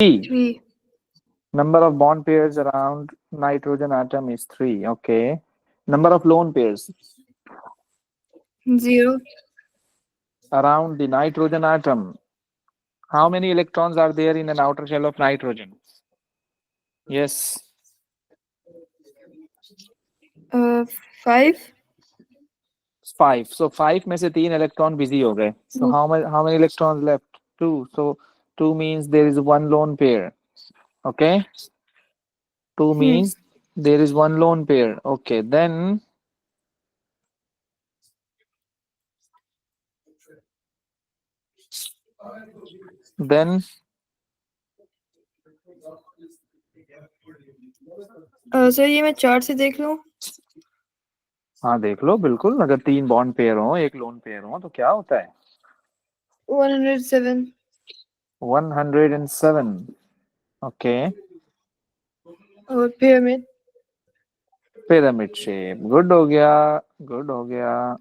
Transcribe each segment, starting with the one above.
3. Number of bond pairs around nitrogen atom is 3. Okay. Number of lone pairs 0. around the nitrogen atom. How many electrons are there in an outer shell of nitrogen? Yes. 5. 5. So 5 में से 3 electron busy हो गए. So how many electrons left? 2. So 2 means there is one lone pair. Okay. 2 means there is one lone pair. Okay. Then sir ये मैं chart से देख लूं. हाँ देख लो बिल्कुल. अगर 3 बॉन्ड पेयर हो, एक लोन पेयर हो, तो क्या होता है? 107. 107. ओके. और pyramid. Pyramid shape. गुड हो गया. गुड हो गया.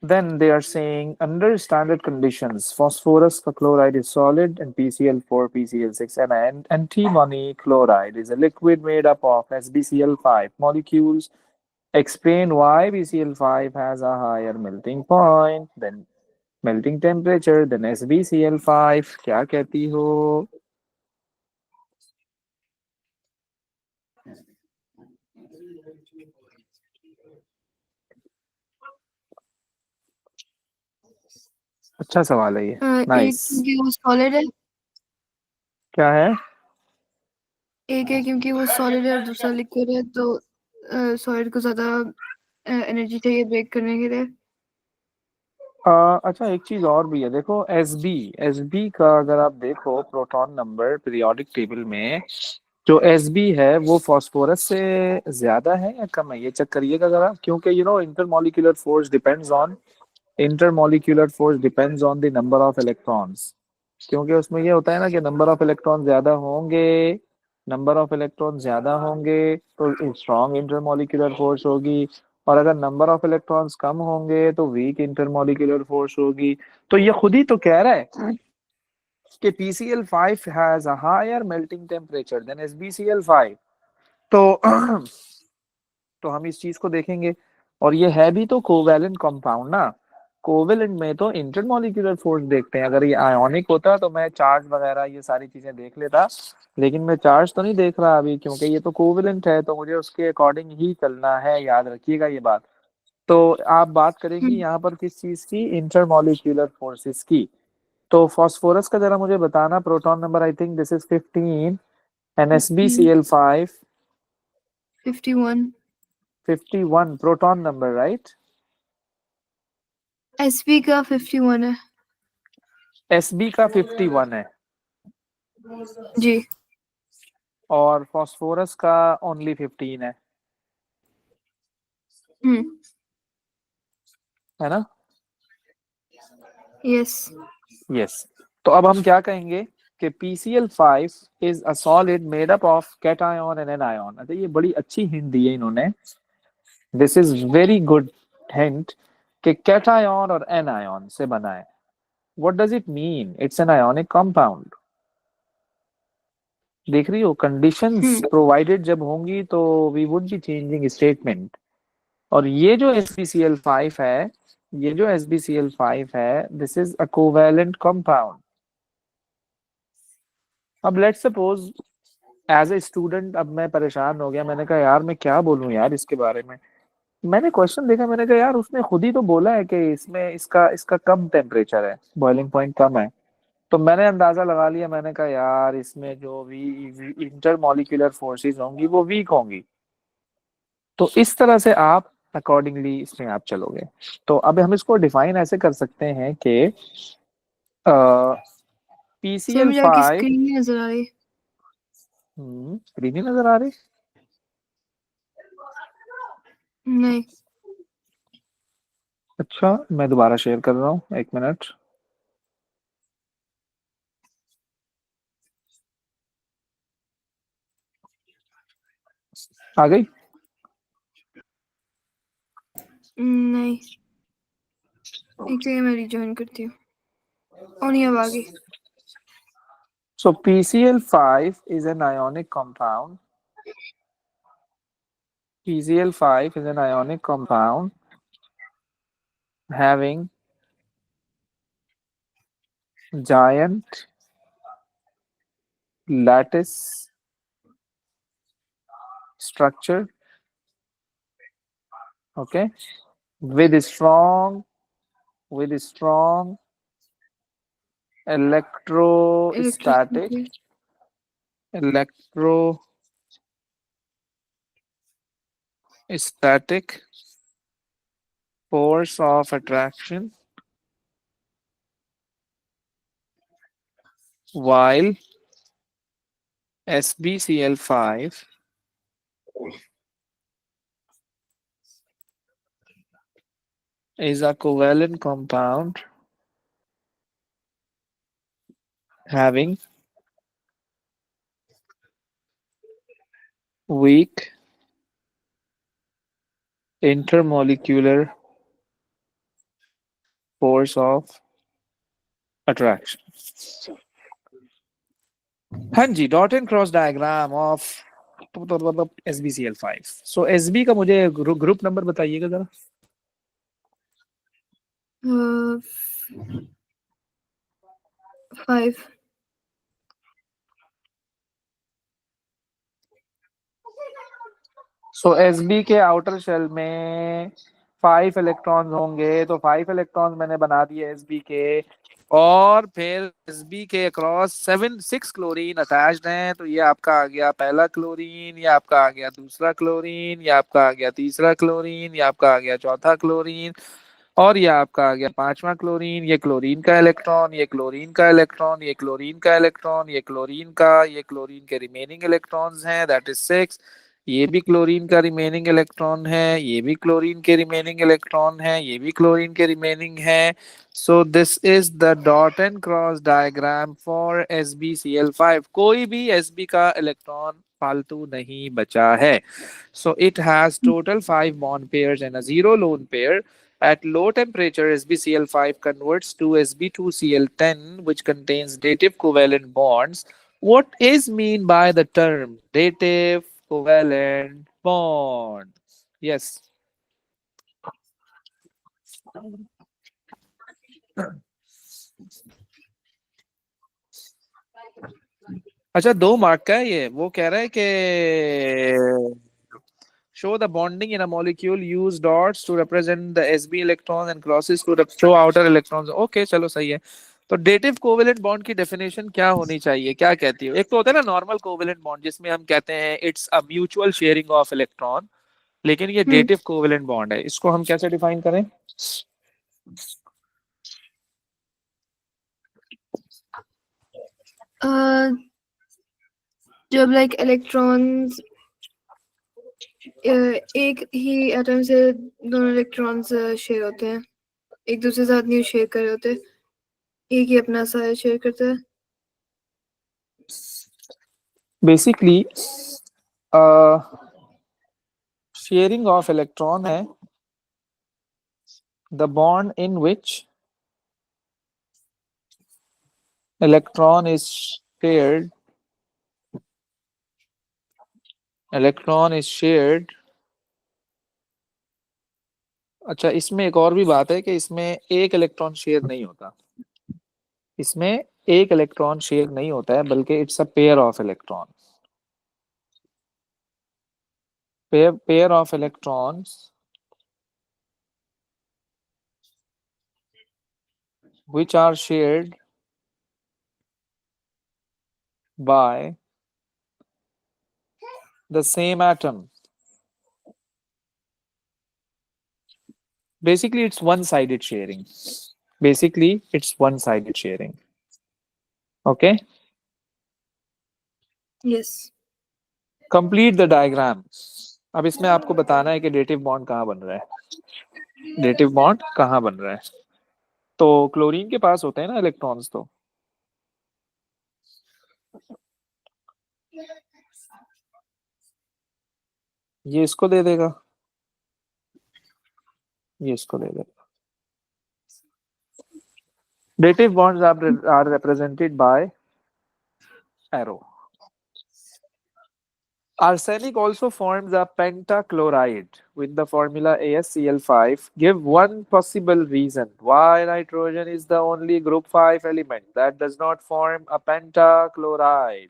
Then they are saying under standard conditions, phosphorus chloride is solid and PCl4, PCl6 and antimony chloride is a liquid made up of SbCl5 molecules. Explain why BCl5 has a higher melting point than melting temperature than SbCl5. क्या कहती हो? अच्छा सवाल है ये. एक nice. क्योंकि वो सॉलिड है. क्या है? एक है क्योंकि वो सॉलिड है और दूसरा लिक्विड है, तो सॉलिड को ज्यादा एनर्जी चाहिए ब्रेक करने के लिए. अच्छा एक चीज और भी है. देखो एस बी का अगर आप देखो प्रोटॉन नंबर पीरियोडिक टेबल में, जो एस बी है वो फास्फोरस से ज्यादा है या कम है, ये चेक करिएगा जरा. क्योंकि intermolecular force depends on the number of electrons. क्योंकि उसमें ये होता है ना कि नंबर ऑफ इलेक्ट्रॉन ज्यादा होंगे तो स्ट्रॉन्ग इंटरमोलिकुलर फोर्स होगी, और अगर नंबर ऑफ इलेक्ट्रॉन्स कम होंगे तो वीक इंटरमोलिकुलर फोर्स होगी. तो ये खुद ही तो कह रहा है कि PCl5 has a higher melting temperature than SbCl5. तो तो हम इस चीज को देखेंगे. और ये है भी तो कोवैलेंट कंपाउंड ना. कोवैलेंट में तो इंटरमोलिकुलर फोर्स देखते हैं. अगर ये आयोनिक होता तो मैं चार्ज वगैरह ये सारी चीजें देख लेता, लेकिन मैं चार्ज तो नहीं देख रहा अभी, क्योंकि ये तो कोवैलेंट है तो मुझे उसके अकॉर्डिंग ही चलना है. याद रखिएगा ये बात. तो आप बात करेंगी यहाँ पर किस चीज की? इंटरमोलिकुलर फोर्सेस की. तो फास्फोरस का जरा मुझे बताना. Proton number I think this is 15 and SbCl5 51. 51 proton number, right? SP का 51 है. SB का 51 है जी. और फास्फोरस का ओनली 15 है ना? यस. यस. तो अब हम क्या कहेंगे कि PCl5 is a solid made up of cation and anion. अच्छा ये बड़ी अच्छी हिंट दी है इन्होंने. This is very good hint कि कैटायन और एनायन से बना है. What does it mean? It's an ionic compound. देख रही हो, कंडीशंस प्रोवाइडेड जब होंगी तो we would be changing statement. और ये जो SbCl5 है this is a covalent compound. अब let's suppose as a student अब मैं परेशान हो गया. मैंने कहा यार मैं क्या बोलूं यार इसके बारे में. मैंने क्वेश्चन देखा, मैंने कहा यार उसने खुद ही तो बोला है कि इसमें इसका इसका कम टेम्परेचर है, बॉइलिंग पॉइंट कम है. तो मैंने अंदाजा लगा लिया. मैंने कहा यार इसमें जो भी इंटरमोलिकुलर फोर्सेस होंगी वो वीक होंगी. तो इस तरह से आप अकॉर्डिंगली इसमें आप चलोगे. तो अब हम इसको डिफाइन ऐसे कर सकते हैं कि सर मुझे आपकी PCl5. स्क्रीन नहीं नजर आ रही. स्क्रीन ही नजर आ रही? नहीं. अच्छा मैं दोबारा शेयर कर रहा हूँ, एक मिनट. आ गई? नहीं. एक सेकंड मैं रिजॉइन करती हूँ. और नहीं अब आ गई. So PCl5 is an ionic compound. PCl5 is an ionic compound having giant lattice structure, okay, with strong electrostatic Electricity. electrostatic force of attraction, while SbCl5 is a covalent compound having weak intermolecular force of attraction. हाँ जी, dot and cross diagram of मतलब SbCl5. सो Sb का मुझे group number बताइएगा जरा. 5. सो Sb के outer shell में 5 electrons होंगे, तो 5 इलेक्ट्रॉन्स मैंने बना दिए Sb के, और फिर Sb के अक्रॉस 6 क्लोरीन अटैच्ड हैं, तो ये आपका आ गया पहला क्लोरीन, ये आपका आ गया दूसरा क्लोरीन, ये आपका आ गया तीसरा क्लोरीन, ये आपका आ गया चौथा क्लोरीन, और ये आपका आ गया पांचवा क्लोरीन. ये क्लोरीन का इलेक्ट्रॉन, ये क्लोरीन का इलेक्ट्रॉन, ये क्लोरीन का इलेक्ट्रॉन, ये क्लोरीन का, ये क्लोरीन के रिमेनिंग इलेक्ट्रॉन्स हैं, दैट इज 6. ये भी क्लोरीन का रिमेनिंग इलेक्ट्रॉन है, ये भी क्लोरीन के रिमेनिंग इलेक्ट्रॉन है, ये भी क्लोरीन के रिमेनिंग है. सो this is the dot and cross diagram for SbCl5. कोई भी Sb का इलेक्ट्रॉन फालतू नहीं बचा है. So it has total 5 bond pairs and a 0 lone pair. At low temperature, SbCl5 converts to Sb2Cl10, which contains dative covalent bonds. What is mean by the term dative covalent bond? Yes. अच्छा, 2 mark का है ये. वो कह रहा है कि show the bonding in a molecule, use dots to represent the Sb electrons and crosses to show outer electrons. Okay, चलो सही है. तो डेटिव कोवेलेंट बॉन्ड की डेफिनेशन क्या होनी चाहिए, क्या कहती है? एक तो होता है ना नॉर्मल कोवेलेंट बॉन्ड, जिसमें हम कहते हैं it's a mutual sharing of electron, लेकिन ये डेटिव कोवेलेंट बॉन्ड है. इसको हम कैसे डिफाइन करें? जब लाइक इलेक्ट्रॉन्स एक ही एटम से दोनों इलेक्ट्रॉन्स शेयर होते हैं, एक दूसरे के साथ नहीं शेयर कर रहे होते, एक ही अपना साया शेयर करता है. बेसिकली शेयरिंग ऑफ इलेक्ट्रॉन है the bond in which electron is shared अच्छा, इसमें एक और भी बात है कि इसमें एक इलेक्ट्रॉन शेयर नहीं होता. इसमें एक इलेक्ट्रॉन शेयर नहीं होता है, बल्कि it's a pair of electron. Pair of electrons which are shared by the same atom. Basically, it's one-sided sharing. Okay? Yes. Complete the diagram. अब इसमें आपको बताना है कि डेटिव बॉन्ड कहाँ बन रहा है. तो क्लोरीन के पास होते हैं ना इलेक्ट्रॉन्स, तो ये इसको दे देगा, ये इसको दे देगा. Dative bonds are represented by arrow. Arsenic also forms a pentachloride with the formula AsCl5. Give one possible reason why nitrogen is the only group 5 element that does not form a pentachloride.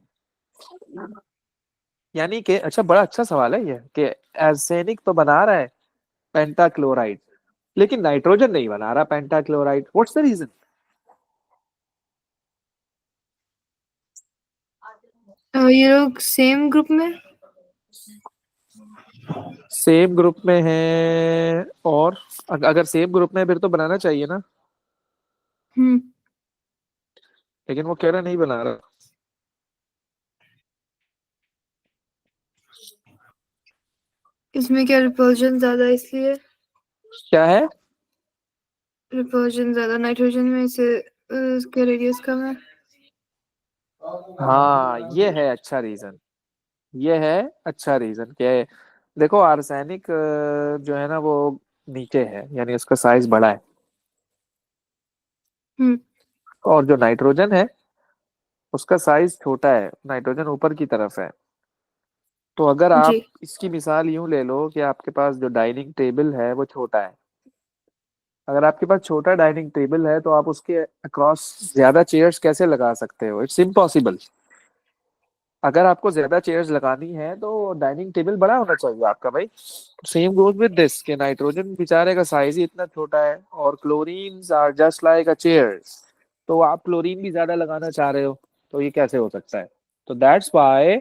यानी कि अच्छा, बड़ा अच्छा सवाल है ये कि arsenic तो बना रहा है पेंटाक्लोराइड, लेकिन नाइट्रोजन नहीं बना रहा पेंटाक्लोराइड. What's the reason? ये लोग सेम ग्रुप में. सेम ग्रुप में है, और अगर सेम ग्रुप में है फिर तो बनाना चाहिए ना, हम्म. लेकिन वो कह रहा नहीं बना रहा. इसमें क्या रिपल्जन ज्यादा है इसलिए. क्या है? रिपल्जन ज्यादा नाइट्रोजन में से इसका रेडियस कम है. हाँ, ये है अच्छा रीजन. ये है अच्छा रीजन कि देखो आर्सेनिक जो है ना वो नीचे है, यानी उसका साइज बड़ा है, हम्म. और जो नाइट्रोजन है उसका साइज छोटा है, नाइट्रोजन ऊपर की तरफ है. तो अगर जी. आप इसकी मिसाल यूं ले लो कि आपके पास जो डाइनिंग टेबल है वो छोटा है. अगर आपके पास छोटा डाइनिंग टेबल है तो आप उसके अक्रॉस ज्यादा चेयर्स कैसे लगा सकते हो? It's impossible. अगर आपको ज्यादा चेयर्स लगानी है तो डाइनिंग टेबल बड़ा होना चाहिए आपका भाई. सेम गोज विद दिस कि नाइट्रोजन बेचारे का साइज ही इतना छोटा है, और chlorines are just like a chairs. तो आप क्लोरीन भी ज्यादा लगाना चाह रहे हो, तो ये कैसे हो सकता है? तो दैट्स व्हाई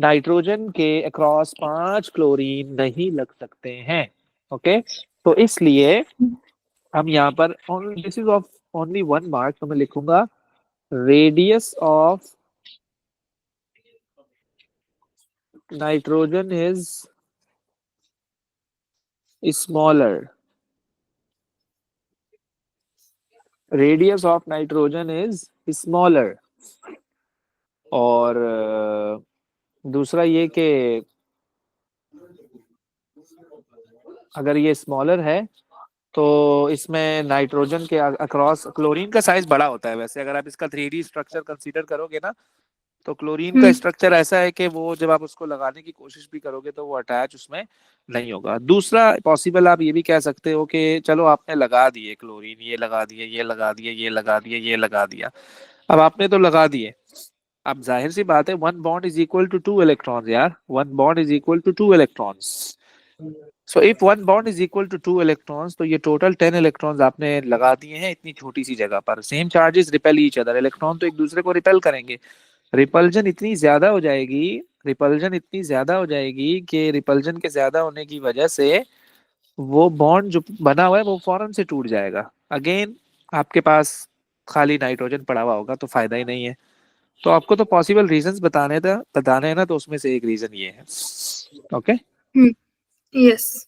नाइट्रोजन के अक्रॉस 5 क्लोरीन नहीं लग सकते हैं. ओके, तो इसलिए हम यहाँ पर this is of only 1 mark, तो मैं लिखूंगा radius of nitrogen is smaller. Radius of nitrogen is smaller. और दूसरा ये कि अगर ये स्मॉलर है तो इसमें नाइट्रोजन के अक्रॉस क्लोरीन का साइज बड़ा होता है. वैसे अगर आप इसका 3D स्ट्रक्चर कंसीडर करोगे ना, तो क्लोरीन का हम्म. स्ट्रक्चर ऐसा है कि वो जब आप उसको लगाने की कोशिश भी करोगे तो वो अटैच उसमें नहीं होगा. दूसरा पॉसिबल आप ये भी कह सकते हो कि चलो आपने लगा दिए क्लोरीन, ये लगा दिए, ये लगा दिए, ये लगा दिए, ये लगा दिया. अब आपने तो लगा दिए, अब जाहिर सी बात है 1 bond is equal to 2 electrons यार. 1 bond is equal to 2 electrons. So if 1 bond is equal to 2 electrons, तो ये टोटल 10 इलेक्ट्रॉन्स आपने लगा दिए हैं इतनी छोटी सी जगह पर. Same charges repel each other. Electron तो एक दूसरे को रिपेल करेंगे. रिपल्जन इतनी ज्यादा हो जाएगी, रिपल्जन इतनी ज्यादा हो जाएगी कि रिपल्जन के ज्यादा होने की वजह से वो बॉन्ड जो बना हुआ है वो फौरन से टूट जाएगा. अगेन आपके पास खाली नाइट्रोजन पड़ा हुआ होगा तो फायदा ही नहीं है. तो आपको तो पॉसिबल रीजंस बताने हैं ना, तो उसमें से एक रीजन ये है. Okay. Hmm. Yes.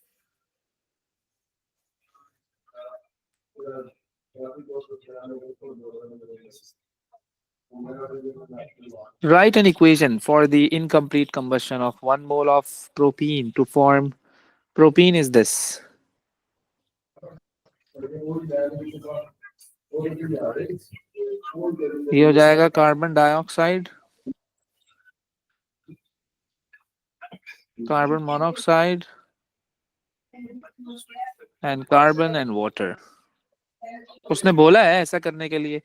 Write an equation for the incomplete combustion of 1 mole of propene to form propene is this. ये हो जाएगा carbon dioxide, carbon monoxide and carbon and water. उसने बोला है ऐसा करने के लिए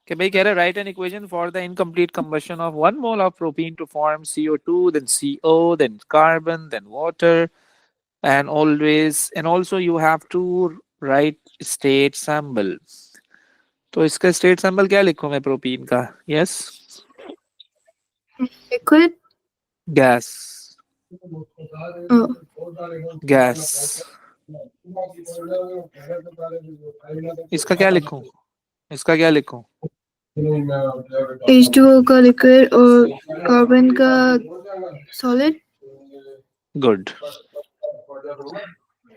कि भाई कह रहा है write an equation for the incomplete combustion of 1 mole of propene to form CO2 then CO then carbon then water, and also you have to write state symbol. तो इसका स्टेट सिंबल क्या लिखूं मैं प्रोपीन का? Yes, liquid. Gas. Oh. Gas. इसका क्या लिखूं? इसका क्या लिखूं? H2O का लिक्विड और कार्बन का solid. Good.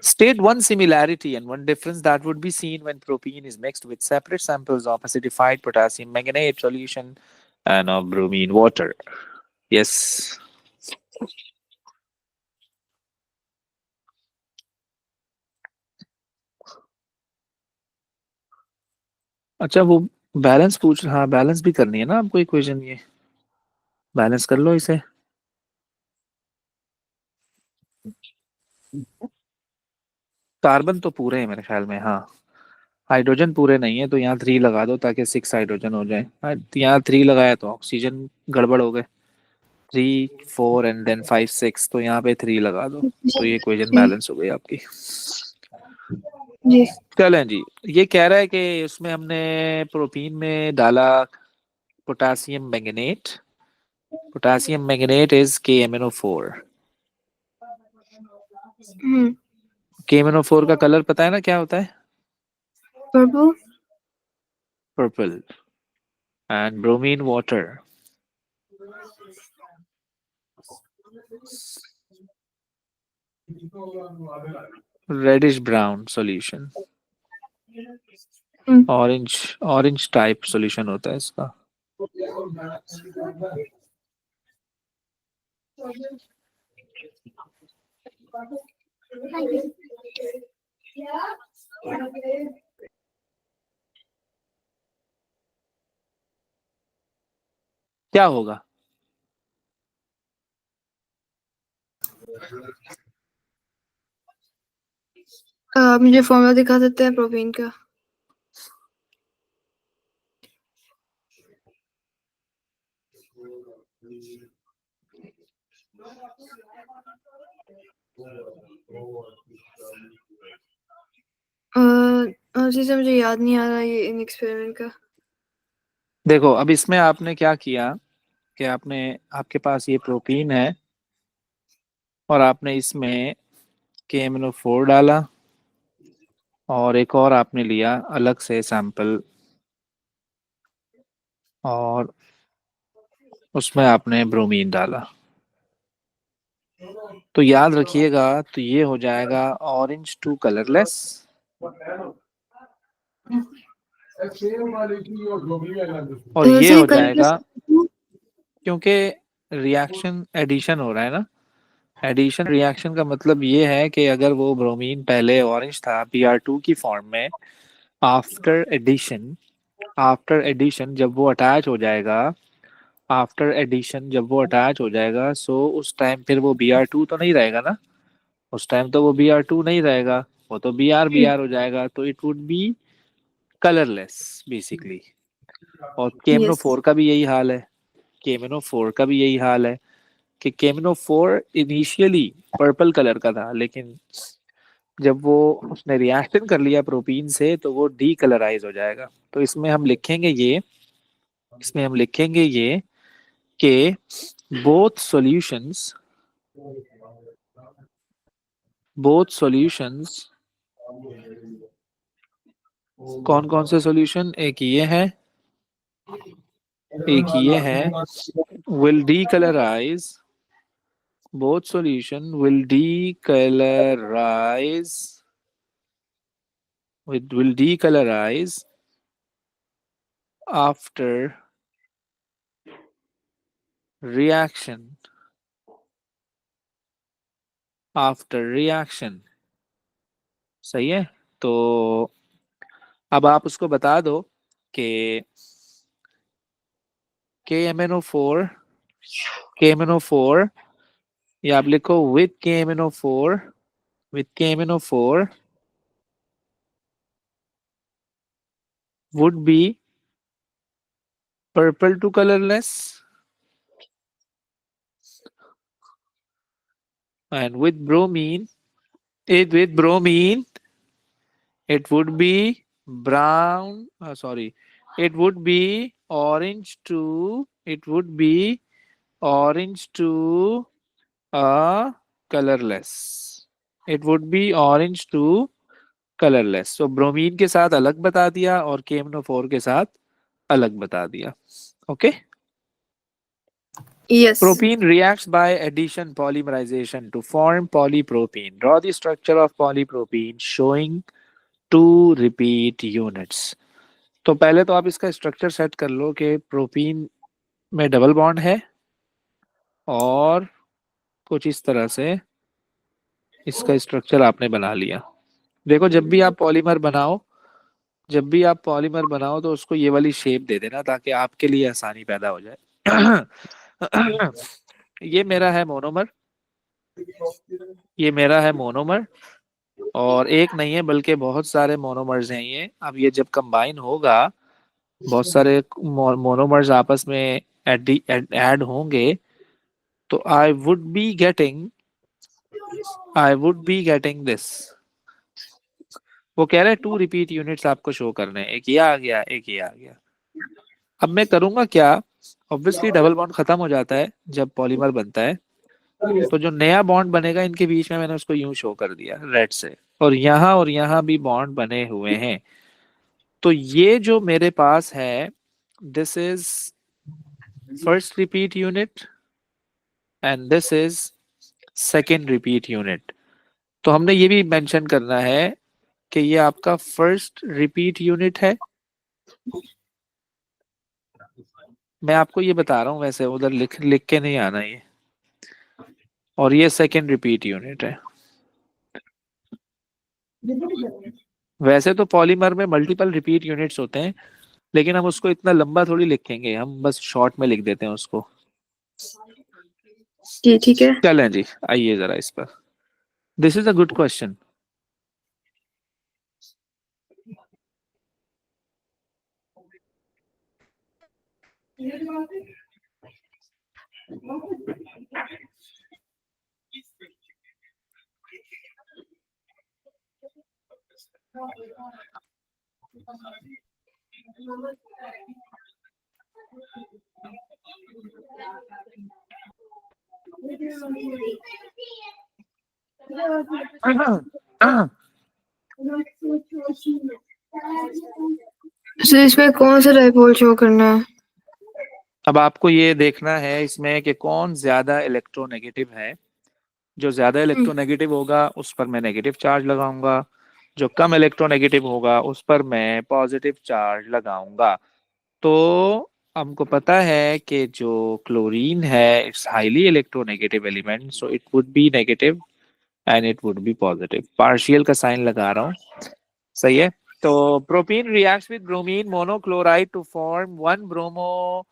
State one similarity and one difference that would be seen when propene is mixed with separate samples of acidified potassium manganate solution and of bromine water. Yes. अच्छा, वो balance पूछ, हाँ balance भी करनी है ना आपको equation ये. बैलेंस कर लो इसे। कार्बन तो पूरे हैं मेरे ख्याल में, हाँ। हाइड्रोजन पूरे नहीं है, तो यहाँ 3 लगा दो ताकि 6 हाइड्रोजन हो जाए। यहाँ 3 लगाया तो ऑक्सीजन गड़बड़ हो गए। 3 4 एंड देन 5 6, तो यहाँ पे 3 लगा दो। तो जी ये इक्वेशन जी बैलेंस हो गई आपकी। जी। चलें जी। ये कह रहा है कि उसमें हमने प्रोपीन में डाला potassium manganate. Potassium manganate is KMnO4। हम्म। KMnO4 का कलर पता है ना क्या होता है? Purple. Purple. And bromine water, reddish brown solution. Orange, orange type solution होता है इसका। क्या होगा? मुझे फॉर्मूला दिखा सकते हैं प्रोटीन का? जी सर, मुझे याद नहीं आ रहा ये इन एक्सपेरिमेंट का। देखो अब इसमें आपने क्या किया कि आपने, आपके पास ये प्रोटीन है और आपने इसमें KMnO4 डाला, और एक और आपने लिया अलग से सैंपल और उसमें आपने ब्रोमीन डाला। तो याद रखिएगा, तो ये हो जाएगा ऑरेंज टू कलरलेस। और ये सही हो कलरलेस। जाएगा क्योंकि रिएक्शन एडिशन हो रहा है ना। एडिशन रिएक्शन का मतलब ये है कि अगर वो ब्रोमीन पहले ऑरेंज था Br2 की फॉर्म में, आफ्टर एडिशन, आफ्टर एडिशन जब वो अटैच हो जाएगा, आफ्टर एडिशन जब वो अटैच हो जाएगा, सो उस टाइम फिर वो Br2 तो नहीं रहेगा ना। उस टाइम तो वो Br2 नहीं रहेगा, वो तो Br हो जाएगा, तो it would B colourless basically. और केमनो यस। फोर का भी यही हाल है। केमनो फोर का भी यही हाल है कि KMnO4 इनिशियली पर्पल कलर का था, लेकिन जब वो उसने रिएक्शन कर लिया प्रोटीन से तो वो डी कलराइज हो जाएगा। तो इसमें हम लिखेंगे ये कि बोथ सॉल्यूशंस, बोथ सॉल्यूशंस, कौन कौन से सॉल्यूशन, एक ये है, एक ये है, will D colourise, both solution will decolorize, it will decolorize after reaction, after reaction। सही है। तो अब आप उसको बता दो कि KMnO4, KMnO4, या आप लिखो with KMnO4, with KMnO4 would be purple to colorless, and with bromine, it with bromine it would be brown, sorry, it would be orange to, it would be orange to colorless, it would be orange to colourless. So bromine के साथ अलग बता दिया और KMnO4 के साथ अलग बता दिया। Okay. Yes. Propene reacts by addition polymerization to form polypropene. Draw the structure of polypropene showing two repeat units. तो पहले तो आप इसका स्ट्रक्चर सेट कर लो कि प्रोपीन में डबल बॉन्ड है और कुछ इस तरह से इसका स्ट्रक्चर आपने बना लिया। देखो जब भी आप पॉलीमर बनाओ, जब भी आप पॉलीमर बनाओ तो उसको ये वाली शेप दे देना ताकि आपके लिए आसानी पैदा हो जाए। ये मेरा है मोनोमर, ये मेरा है मोनोमर, और एक नहीं है बल्कि बहुत सारे मोनोमर्स हैं ये। अब ये जब कंबाइन होगा, बहुत सारे मोनोमर्स आपस में ऐड होंगे, तो आई वुड बी गेटिंग दिस। वो कह रहे हैं 2 रिपीट यूनिट्स आपको शो करने हैं, एक ये आ गया, एक ये आ गया। अब मैं करूंगा क्या, ऑब्वियसली डबल बॉन्ड खत्म हो जाता है जब पॉलीमर बनता है, तो जो नया बॉन्ड बनेगा इनके बीच में मैंने उसको यूं शो कर दिया रेड से, और यहाँ भी बॉन्ड बने हुए हैं। तो ये जो मेरे पास है, this is first repeat unit and this is second repeat unit. तो हमने ये भी मेंशन करना है कि ये आपका फर्स्ट रिपीट यूनिट है। मैं आपको ये बता रहा हूँ, वैसे उधर लिख लिख के नहीं आना ये। और ये सेकेंड रिपीट यूनिट है। वैसे तो पॉलीमर में मल्टीपल रिपीट यूनिट्स होते हैं, लेकिन हम उसको इतना लंबा थोड़ी लिखेंगे, हम बस शॉर्ट में लिख देते हैं उसको। जी ठीक है। चलें जी, आइए जरा इस पर। This is a good question. So इसमें कौन सा डाइपोल शो करना है? अब आपको ये देखना है इसमें कि कौन ज्यादा इलेक्ट्रोनेगेटिव है। जो ज्यादा इलेक्ट्रोनेगेटिव होगा उस पर मैं नेगेटिव चार्ज लगाऊंगा, जो कम इलेक्ट्रोनेगेटिव होगा उस पर मैं पॉजिटिव चार्ज लगाऊंगा। तो हमको पता है कि जो क्लोरीन है, it's highly electronegative element, so it would be negative and it would be positive. Partial का साइन लगा रहा हूँ, सही है। तो propene reacts with bromine monochloride to form 1 bromo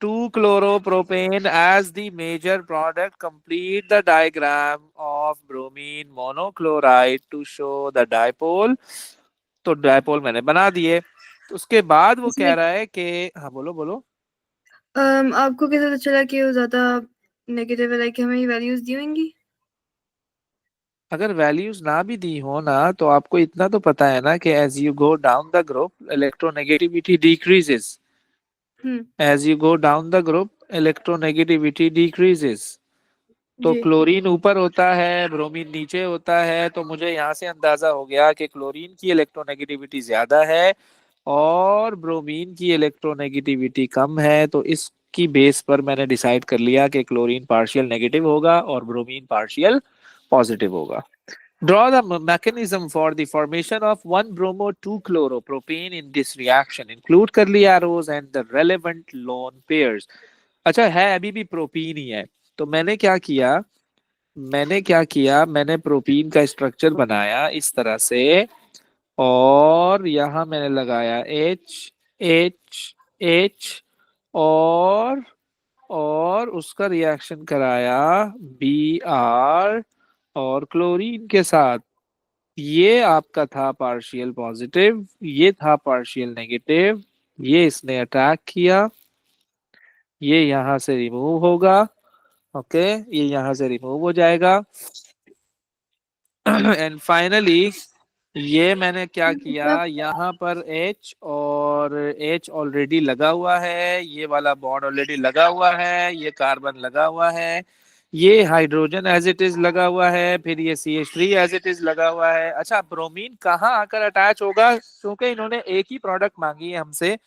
2 chloropropane as the major product. Complete the diagram of bromine monochloride to show the dipole. तो dipole मैंने बना दिए। तो उसके बाद वो कह इसमें रहा है कि, हाँ बोलो बोलो। आपको कैसे पता चला कि वो ज्यादा नेगेटिव है, लाइक हमें ये वैल्यूज दी होंगी? अगर वैल्यूज ना भी दी हो ना, तो आपको इतना तो पता है ना कि as you go down the group electronegativity decreases. Hmm. As you go down the group electronegativity decreases. तो जी। क्लोरीन ऊपर होता है, ब्रोमीन नीचे होता है, तो मुझे यहाँ से अंदाजा हो गया कि क्लोरीन की इलेक्ट्रोनेगेटिविटी ज्यादा है और ब्रोमीन की इलेक्ट्रोनेगेटिविटी कम है। तो इसकी बेस पर मैंने डिसाइड कर लिया कि क्लोरीन पार्शियल नेगेटिव होगा और ब्रोमीन पार्शियल पॉजिटिव होगा। Draw the mechanism for the formation of 1 bromo 2 chloropropane in this reaction. Include curly arrows and the relevant lone pairs. अच्छा है, अभी भी प्रोपीन ही है। तो मैंने प्रोपीन का स्ट्रक्चर बनाया इस तरह से, और यहां मैंने लगाया एच एच एच, और उसका रिएक्शन कराया बी आर और क्लोरीन के साथ। ये आपका था पार्शियल पॉजिटिव, ये था पार्शियल नेगेटिव। ये इसने अटैक किया, ये यहां से रिमूव होगा। ओके, ये यहां से रिमूव हो जाएगा। एंड फाइनली ये मैंने क्या किया, यहाँ पर H और H ऑलरेडी लगा हुआ है, ये वाला बॉन्ड ऑलरेडी लगा हुआ है, ये कार्बन लगा हुआ है, ये हाइड्रोजन एज इट इज लगा हुआ है, फिर ये CH3 एज इट इज लगा हुआ है। अच्छा, ब्रोमीन कहाँ आकर अटैच होगा, क्योंकि इन्होंने एक ही प्रोडक्ट मांगी है हमसे।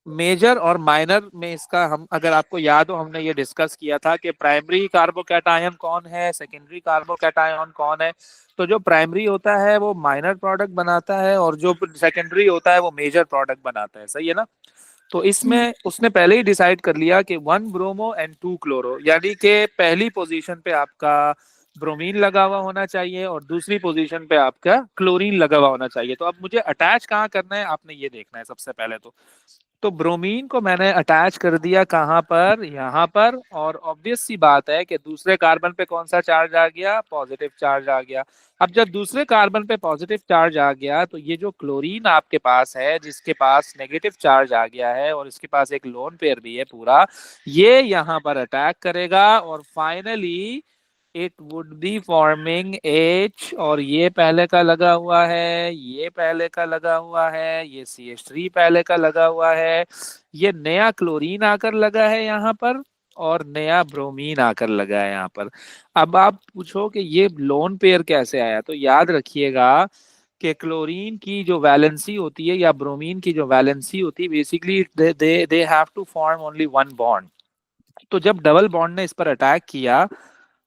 मेजर और माइनर में इसका, हम अगर आपको याद हो हमने ये डिस्कस किया था कि प्राइमरी कार्बोकैटायन कौन है, सेकेंडरी कार्बोकैटायन कौन है। तो जो प्राइमरी होता है वो माइनर प्रोडक्ट बनाता है और जो सेकेंडरी होता है वो मेजर प्रोडक्ट बनाता है, सही है ना। तो इसमें उसने पहले ही डिसाइड कर लिया कि 1 ब्रोमो एंड 2 क्लोरो, यानी कि पहली पोजीशन पे आपका ब्रोमीन लगा हुआ होना चाहिए और दूसरी पोजीशन पे आपका क्लोरीन लगा हुआ होना चाहिए। तो अब मुझे अटैच कहाँ करना है आपने ये देखना है सबसे पहले। तो तो ब्रोमीन को मैंने अटैच कर दिया कहाँ पर, यहाँ पर, और ऑब्वियस सी बात है कि दूसरे कार्बन पे कौन सा चार्ज आ गया, पॉजिटिव चार्ज आ गया। अब जब दूसरे कार्बन पे पॉजिटिव चार्ज आ गया तो ये जो क्लोरीन आपके पास है, जिसके पास नेगेटिव चार्ज आ गया है और इसके पास एक लोन पेयर भी है पूरा, ये यहाँ पर अटैक करेगा और finally it would be forming H, और ये पहले का लगा हुआ है, ये पहले का लगा हुआ है, ये CH3 पहले का लगा हुआ है, ये नया क्लोरीन आकर लगा है यहाँ पर, और नया ब्रोमीन आकर लगा है यहाँ पर। अब आप पूछो कि ये लोन पेयर कैसे आया, तो याद रखिएगा कि क्लोरीन की जो वैलेंसी होती है या ब्रोमीन की जो वैलेंसी होती है, basically they they they have to form only one bond. तो जब डबल बॉन्ड ने इस पर अटैक किया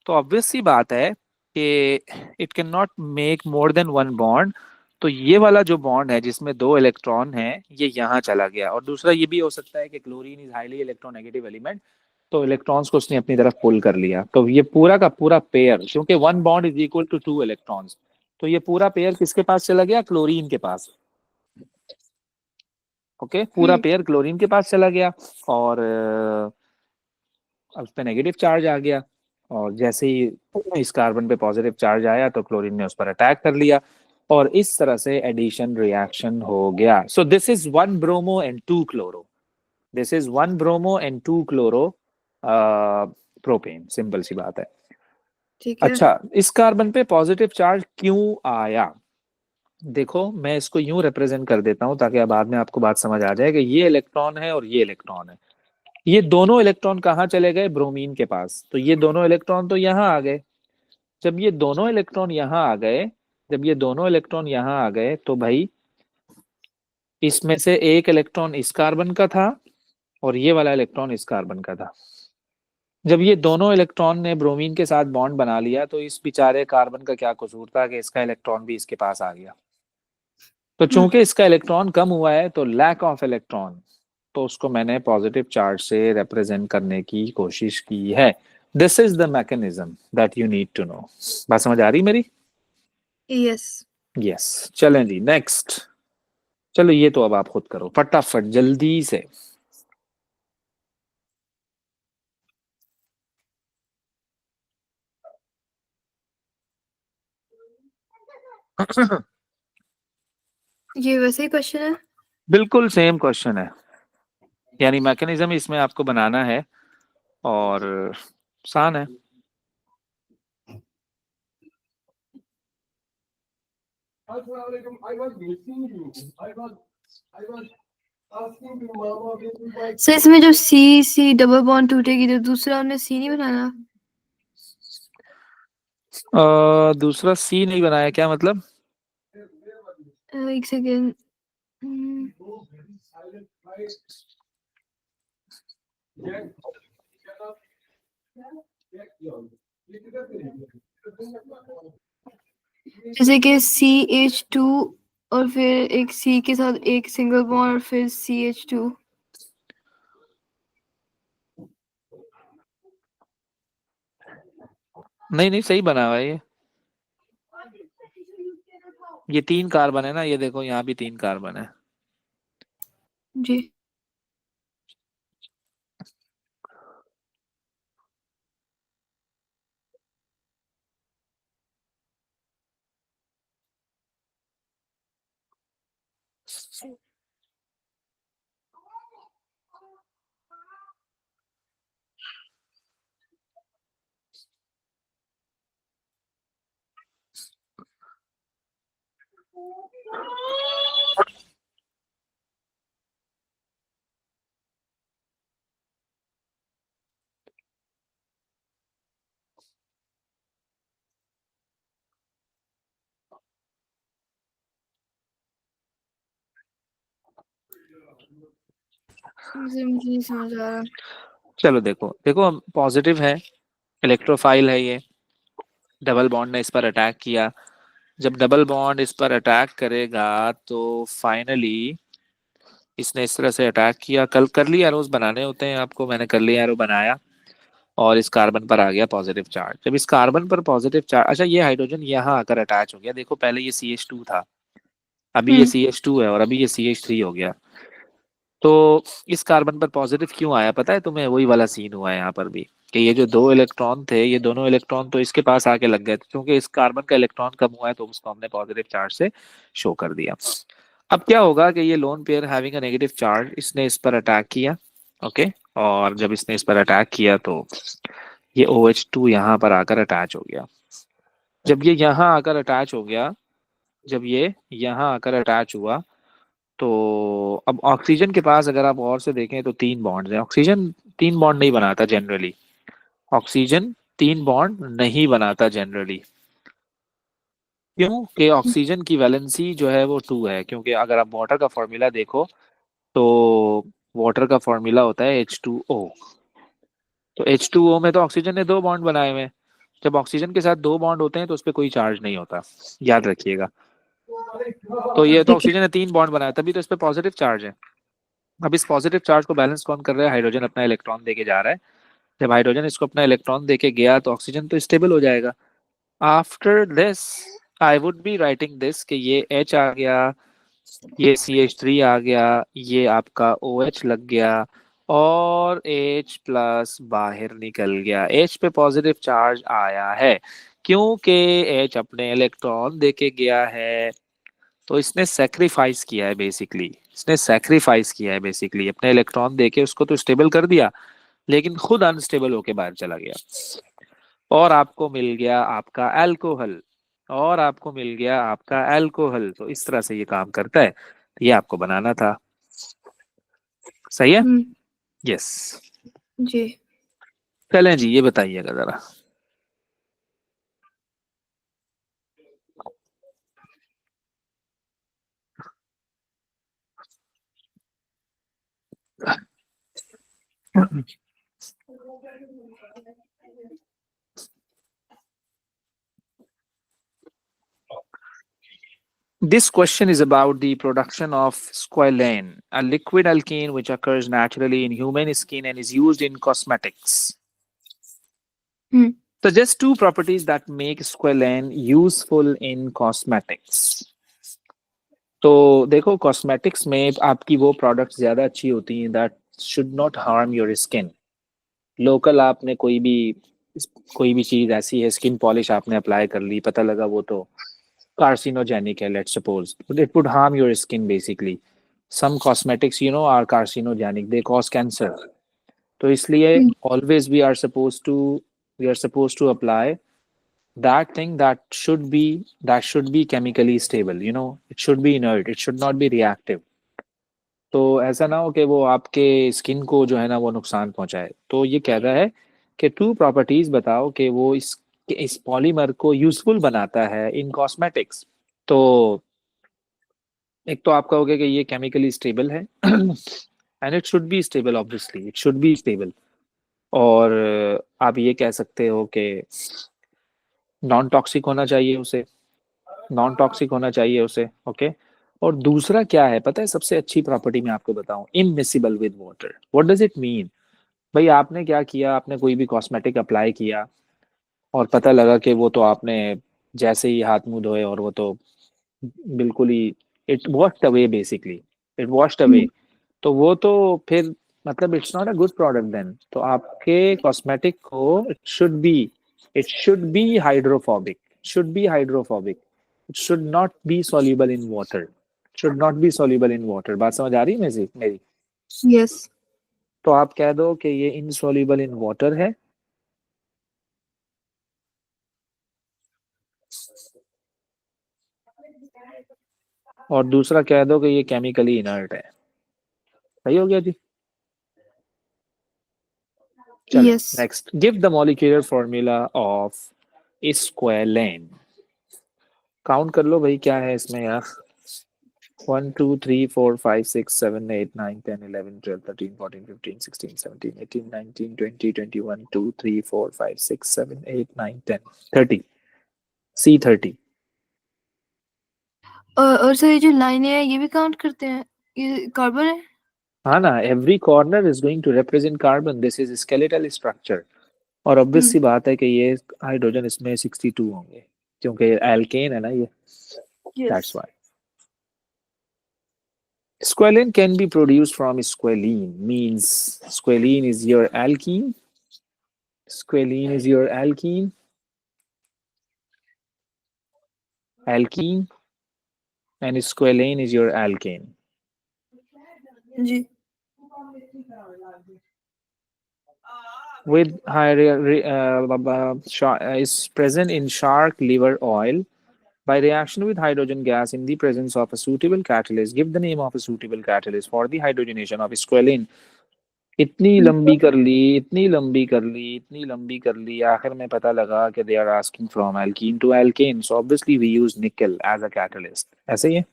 तो ऑब्वियस सी बात है कि it can not make more than one bond. तो ये वाला जो बॉन्ड है जिसमें दो इलेक्ट्रॉन है, ये यहाँ चला गया। और दूसरा ये भी हो सकता है कि chlorine is highly electronegative element, तो इलेक्ट्रॉन्स को उसने अपनी तरफ पुल कर लिया। तो ये पूरा का पूरा पेयर, क्योंकि one bond is equal to two electrons, तो ये पूरा पेयर किसके पास चला गया, क्लोरीन के पास। ओके, पूरा पेयर क्लोरीन के पास चला गया और अब उस पर नेगेटिव चार्ज आ गया, और जैसे ही इस कार्बन पे पॉजिटिव चार्ज आया तो क्लोरीन ने उस पर अटैक कर लिया, और इस तरह से एडिशन रिएक्शन हो गया। So this is one bromo and two chloro, this is one bromo and two chloro propane. Simple सी बात है। ठीक है। अच्छा, इस कार्बन पे पॉजिटिव चार्ज क्यों आया, देखो मैं इसको यूं रिप्रेजेंट कर देता हूं ताकि अब बाद में आपको बात समझ आ जाए कि ये इलेक्ट्रॉन है और ये इलेक्ट्रॉन है। ये दोनों इलेक्ट्रॉन कहाँ चले गए, ब्रोमीन के पास। तो ये दोनों इलेक्ट्रॉन तो यहाँ आ गए। जब ये दोनों इलेक्ट्रॉन यहाँ आ गए, जब ये दोनों इलेक्ट्रॉन यहाँ आ गए तो भाई इसमें से एक इलेक्ट्रॉन इस कार्बन का था और ये वाला इलेक्ट्रॉन इस कार्बन का था। जब ये दोनों इलेक्ट्रॉन ने ब्रोमीन के साथ बॉन्ड बना लिया तो इस बेचारे कार्बन का क्या कसूर था कि इसका इलेक्ट्रॉन भी इसके पास आ गया। तो चूंकि इसका इलेक्ट्रॉन कम हुआ है तो लैक ऑफ इलेक्ट्रॉन, तो उसको मैंने पॉजिटिव चार्ज से रिप्रेजेंट करने की कोशिश की है। This is the mechanism that you need to know. बात समझ आ रही मेरी? यस। यस। चलें जी, नेक्स्ट। चलो ये तो अब आप खुद करो फटाफट जल्दी से। ये वैसे ही क्वेश्चन है। बिल्कुल सेम क्वेश्चन है, यानी मैकेनिज्म इसमें आपको बनाना है और आसान है। सो इसमें जब सी सी डबल बॉन्ड टूटेगी तो दूसरा हमने सी नहीं बनाना। दूसरा सी नहीं बनाया, क्या मतलब? एक सेकेंड। जैसे कि CH2 और फिर एक C के साथ एक सिंगल बॉन्ड और फिर CH2। नहीं नहीं, सही बना हुआ है ये तीन कार्बन है ना, ये देखो यहाँ भी तीन कार्बन है। जी। मुझे नहीं समझ आ रहा। चलो देखो देखो, पॉजिटिव है, इलेक्ट्रोफाइल है, ये डबल बॉन्ड ने इस पर अटैक किया। जब डबल बॉन्ड इस पर अटैक करेगा तो फाइनली इसने इस तरह से अटैक किया। कल करली एरोज बनाने होते हैं आपको, मैंने करली एरो बनाया और इस कार्बन पर आ गया पॉजिटिव चार्ज। जब इस कार्बन पर पॉजिटिव चार्ज, अच्छा ये हाइड्रोजन यहाँ आकर अटैच हो गया। देखो पहले ये CH2 था, अभी ये CH2 है और अभी ये CH3 हो गया। तो इस कार्बन पर पॉजिटिव क्यों आया पता है तुम्हें? वही वाला सीन हुआ है यहाँ पर भी, कि ये जो दो इलेक्ट्रॉन थे, ये दोनों इलेक्ट्रॉन तो इसके पास आके लग गए थे, क्योंकि इस कार्बन का इलेक्ट्रॉन कम हुआ है तो उसको हमने पॉजिटिव चार्ज से शो कर दिया। अब क्या होगा कि ये lone pair having a negative charge, इसने इस पर अटैक किया। ओके। और जब इसने इस पर अटैक किया तो ये OH2 यहाँ पर आकर अटैच हो गया। जब ये यहाँ आकर अटैच हो गया, जब ये यहाँ आकर अटैच हुआ, तो अब ऑक्सीजन के पास अगर आप और से देखें तो तीन बॉन्ड्स हैं। ऑक्सीजन तीन बॉन्ड नहीं बनाता जनरली। ऑक्सीजन तीन बॉन्ड नहीं बनाता जनरली। क्यों? कि ऑक्सीजन की वैलेंसी जो है वो 2 है। क्योंकि अगर आप वाटर का फॉर्मूला देखो तो वाटर का फॉर्मूला होता है H2O। तो H2O में तो ऑक्सीजन ने दो बॉन्ड बनाए हुए हैं। जब ऑक्सीजन के साथ दो बॉन्ड होते हैं तो उस पर कोई चार्ज नहीं होता, याद रखिएगा। तो ये तो ठीक है। ऑक्सीजन ने तीन बॉन्ड बनाया, तभी तो इस पे पॉजिटिव चार्ज है। अब इस पॉजिटिव चार्ज को बैलेंस कौन कर रहा है? हाइड्रोजन अपना इलेक्ट्रॉन देके जा रहा है। जब हाइड्रोजन इसको अपना इलेक्ट्रॉन देके गया तो ऑक्सीजन तो स्टेबल हो जाएगा। After this I would be writing this कि ये H आ गया, ये CH3 आ गया, ये आपका OH लग गया, और H प्लस बाहर निकल गया। H पे पॉजिटिव चार्ज आया है क्योंकि H अपने इलेक्ट्रॉन देके गया है। तो इसने सेक्रीफाइस किया है बेसिकली, इसने सेक्रीफाइस किया है बेसिकली, अपने इलेक्ट्रॉन देके उसको तो स्टेबल कर दिया, लेकिन खुद अनस्टेबल होके बाहर चला गया। और आपको मिल गया आपका अल्कोहल, और आपको मिल गया आपका अल्कोहल। तो इस तरह से ये काम करता है। ये आपको बनाना था। सही है? हम्म। यस। जी। चलें जी, ये बताइएगा जरा। This question is about the production of squalane, a liquid alkene which occurs naturally in human skin and is used in cosmetics. Hmm. Suggest two properties that make squalane useful in cosmetics. तो देखो, cosmetics में आपकी वो products ज़्यादा अच्छी होती हैं that should not harm your skin. Local आपने कोई भी चीज़ ऐसी है, स्किन पॉलिश आपने अप्लाई कर ली, पता लगा वो तो कार्सिनोजेनिक है, let's suppose it would harm your skin basically. Some cosmetics are carcinogenic, they cause cancer. तो इसलिए hmm. Always we are suppose to apply that thing that should be chemically stable, it should be inert, it should not be reactive। तो ऐसा ना हो कि वो आपके skin को जो है ना वो नुकसान पहुंचाए। तो ये कह रहा है कि टू प्रॉपर्टीज बताओ कि वो इस पॉलीमर को यूजफुल बनाता है इन कॉस्मेटिक्स। तो एक तो आपका हो गया कि ये केमिकली स्टेबल है and it should be stable, obviously it should be stable. और आप ये कह सकते हो कि नॉन टॉक्सिक होना चाहिए उसे, नॉन टॉक्सिक होना चाहिए उसे। ओके। और दूसरा क्या है पता है? सबसे अच्छी प्रॉपर्टी मैं आपको बताऊं, immiscible with water. What does it mean? भाई आपने क्या किया, आपने कोई भी कॉस्मेटिक अप्लाई किया और पता लगा कि वो तो आपने जैसे ही हाथ मुंह धोए और वो तो बिल्कुल ही it washed away basically, it washed away. Hmm. तो वो तो फिर मतलब it's not a good product then. तो आपके कॉस्मेटिक को it should be hydrophobic, should be hydrophobic, it should not be soluble in water, should not be soluble in water. बात समझ आ रही है मेरी? यस। तो आप कह दो कि ये इनसॉल्युबल इन वाटर है, और दूसरा कह दो कि ये केमिकली इनर्ट है। सही हो गया जी। चलो yes. Next, give the molecular formula of squalane. Count कर लो भाई, क्या है इसमें यार? 1 2 3 4 5 6 7 8 9 10 11 12 13 14 15 16 17 18 19 20 21 22 23 4 5 6 7 8 9 10 30 और सर ये जो लाइनें हैं ये भी काउंट करते हैं? ये कार्बन है? हाँ ना, every corner is going to represent carbon, this is skeletal structure. और ऑब्वियस सी हम्म। बात है कि ये हाइड्रोजन इसमें 62 होंगे, क्योंकि एल्केन है ना ये, yes. That's why. Squalene can be produced from squalene, means squalene is your alkene. Squalene is your alkene. Alkene, and squalane is your alkane. जी. With is present in shark liver oil by reaction with hydrogen gas in the presence of a suitable catalyst. Give the name of a suitable catalyst for the hydrogenation of squalene. इतनी लंबी कर ली, इतनी लंबी कर ली, इतनी लंबी कर ली, आखिर में पता लगा कि they are asking from alkene to alkane. So obviously we use nickel as a catalyst. ऐसे ही है.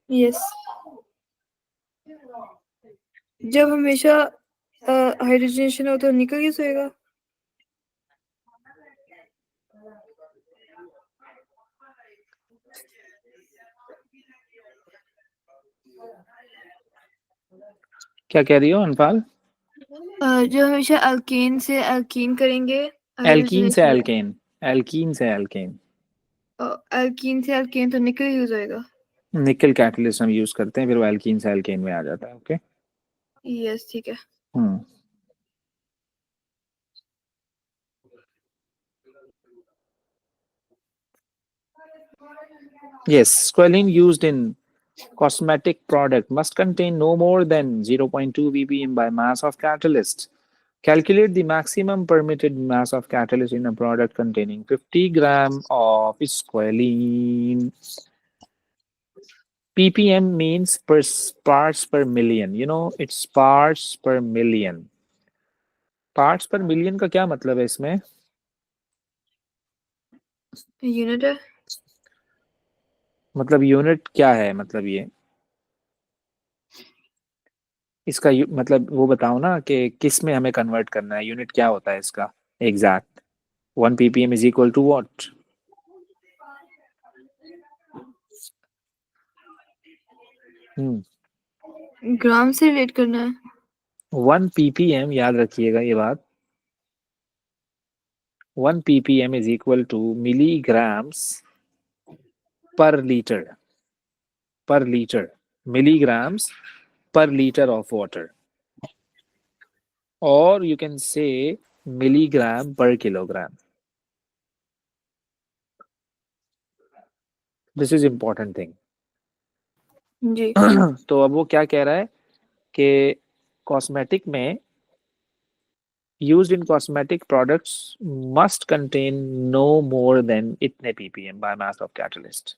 Yes. जब हमेशा हाइड्रोजनेशन हो तो निकल किस होएगा? क्या कह रही हो अनफाल? जो हमेशा अल्केन से अल्कीन करेंगे एल्कीन से हाइड्रोजनेशन, एल्केन, एल्कीन से एल्केन. अल्कीन से अल्केन तो निकल यूज होएगा. निकल कैटलिस्ट हम यूज करते हैं, फिर वो एल्कीन से एल्केन में आ जाता है. ओके. यस, ठीक है. हम्म. Yes, squalene used in cosmetic product must contain no more than 0.2 ppm by mass of catalyst. Calculate the maximum permitted mass of catalyst in a product containing 50 gram of squalene. ppm means per parts per million. You know, it's parts per million. Parts per million का क्या मतलब है इसमें? Unit है. मतलब unit क्या है, मतलब ये इसका मतलब वो बताओ ना कि किस में हमें कन्वर्ट करना है, यूनिट क्या होता है इसका exact. 1 ppm is equal to what? Gram से रिलेट करना है. 1 ppm, याद रखिएगा ये बात. 1 ppm is equal to milligrams per litre. Per litre, milligrams per liter of water, or you can say milligram per kilogram. This is important thing. जी. तो अब वो क्या कह रहा है कि कॉस्मेटिक में used in cosmetic products must contain no more than इतने ppm by mass of catalyst.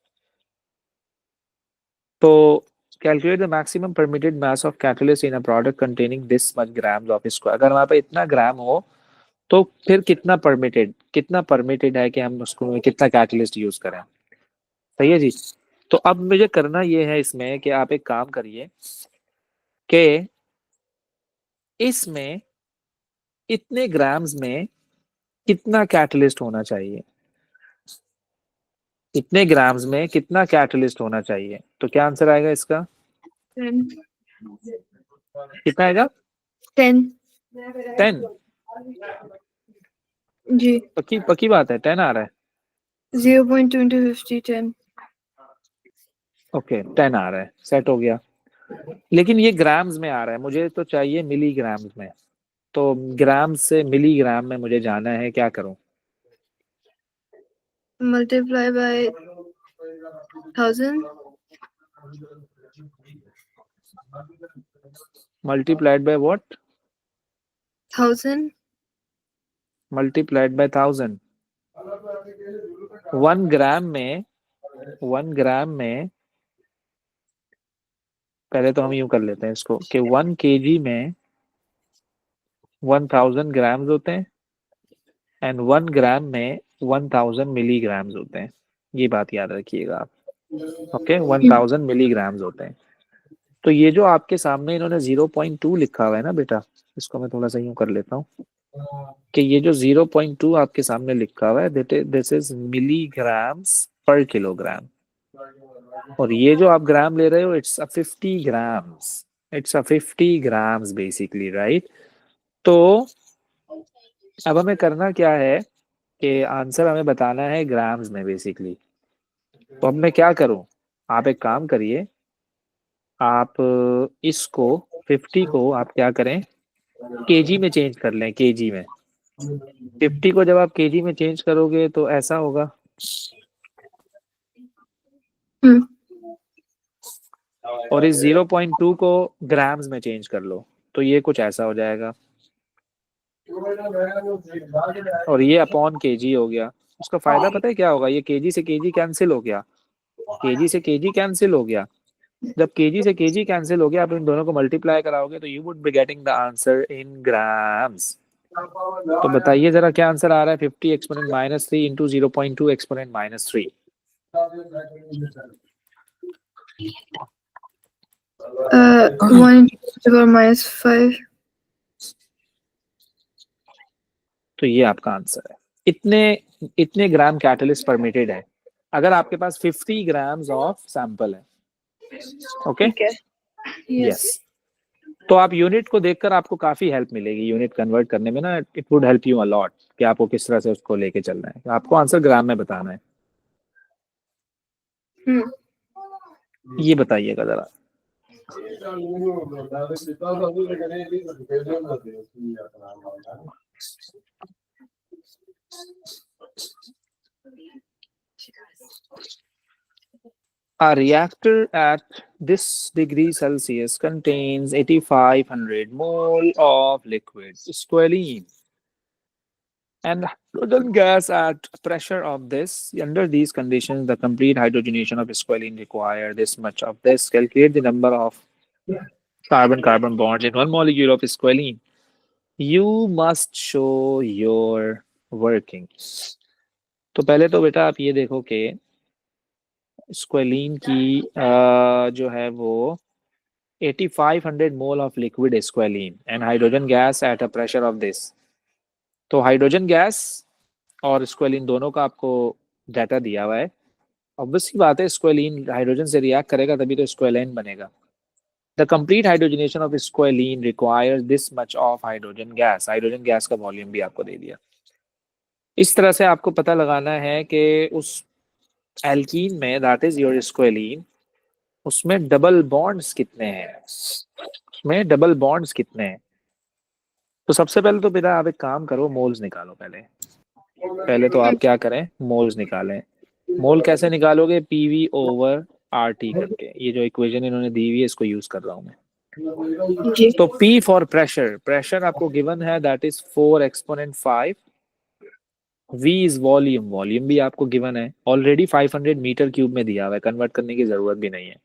तो calculate the maximum permitted mass of catalyst in a product containing this much grams of square. अगर वहां पे इतना ग्राम हो तो फिर कितना परमिटेड है कि हम उसको कितना कैटलिस्ट यूज करें. सही है जी. तो अब मुझे करना ये है इसमें कि आप एक काम करिए कि इसमें इतने ग्राम्स में कितना कैटलिस्ट होना चाहिए. इतने ग्राम्स में कितना कैटलिस्ट होना चाहिए. तो क्या आंसर आएगा इसका? 10. कितना आएगा? 10. 10. जी. पक्की पक्की बात है, 10 आ रहा है. 0.2 into 50, 10. ओके, 10 आ रहा है, सेट हो गया. लेकिन ये ग्राम्स में आ रहा है, मुझे तो चाहिए मिलीग्राम्स में. तो ग्राम से मिलीग्राम में मुझे जाना है, क्या करूं? Multiply by 1000. Multiplied by what? 1000. Multiplied by 1000. 1 ग्राम में, 1 ग्राम में, पहले तो हम यूं कर लेते हैं इसको कि 1 kg में 1000 ग्राम्स होते हैं एंड 1 ग्राम में 1000 मिलीग्राम्स होते हैं. ये बात याद रखिएगा आप. ओके, 1000 मिलीग्राम्स होते हैं. तो ये जो आपके सामने इन्होंने 0.2 लिखा हुआ है ना बेटा, इसको मैं थोड़ा सा यूं कर लेता हूँ कि ये जो 0.2 आपके सामने लिखा हुआ है दिस इज मिलीग्राम्स पर किलोग्राम. और ये जो आप ग्राम ले रहे हो it's a 50 grams. It's a 50 grams basically, right. तो अब हमें करना क्या है कि आंसर हमें बताना है ग्राम्स में बेसिकली. तो अब मैं क्या करूं, आप एक काम करिए आप इसको 50 को आप क्या करें, केजी में चेंज कर लें, केजी में। 50 को जब आप केजी में चेंज करोगे तो ऐसा होगा, और इस 0.2 को ग्राम्स में चेंज कर लो तो ये कुछ ऐसा हो जाएगा, और ये अपॉन केजी हो गया। उसका फायदा पता है क्या होगा, ये केजी से केजी कैंसिल हो गया, केजी से केजी कैंसिल हो गया। जब केजी से केजी कैंसिल हो गया, आप इन दोनों को मल्टीप्लाई कराओगे तो you would be getting the answer in grams. तो बताइए जरा क्या आंसर आ रहा है, 50 exponent -3 into 0.2 exponent -3। 1 to the power -5. तो ये आपका आंसर है। इतने इतने ग्राम कैटलिस्ट परमिटेड है अगर आपके पास 50 ग्राम्स ऑफ सैंपल है। ओके, ठीक है। यस। तो आप यूनिट को देखकर आपको काफी हेल्प मिलेगी यूनिट कन्वर्ट करने में ना, it would help you a lot कि आपको किस तरह से उसको लेके चलना है। आपको आंसर ग्राम में बताना है। ये बताइएगा जरा। A reactor at this degree Celsius contains 8500 mole of liquid squalene and hydrogen gas at pressure of this. Under these conditions, the complete hydrogenation of squalene require this much of this. Calculate the number of carbon-carbon bonds in one molecule of squalene. You must show your working. तो पहले तो बेटा आप ये देखो कि squalane की जो है वो 8500 mole of liquid squalane and hydrogen gas at a pressure of this. तो हाइड्रोजन गैस और स्क्वेलिन दोनों का आपको डाटा दिया हुआ है। ऑब्वियस सी बात है, स्क्वेलिन हाइड्रोजन से रिएक्ट करेगा तभी तो स्क्वेलिन बनेगा। The complete hydrogenation of squalane requires this much of hydrogen gas. Hydrogen gas का वॉल्यूम भी आपको दे दिया। इस तरह से आपको पता लगाना है कि उस एल्कीन में, दैट इज योर स्क्वेलिन, उसमें डबल बॉन्ड्स कितने हैं, उसमें डबल बॉन्ड्स कितने हैं। तो सबसे पहले तो बेटा आप एक काम करो, मोल्स निकालो। पहले पहले तो आप क्या करें, मोल्स निकालें। मोल कैसे निकालोगे, पीवी ओवर आरटी करके। ये जो इक्वेशन इन्होंने दी हुई है इसको यूज कर रहा हूं मैं। जी। तो पी फॉर प्रेशर, प्रेशर आपको गिवन है that is 4 exponent 5। V is volume, volume भी आपको गिवन है ऑलरेडी, 500 मीटर क्यूब में दिया हुआ है, कन्वर्ट करने की जरूरत भी नहीं है।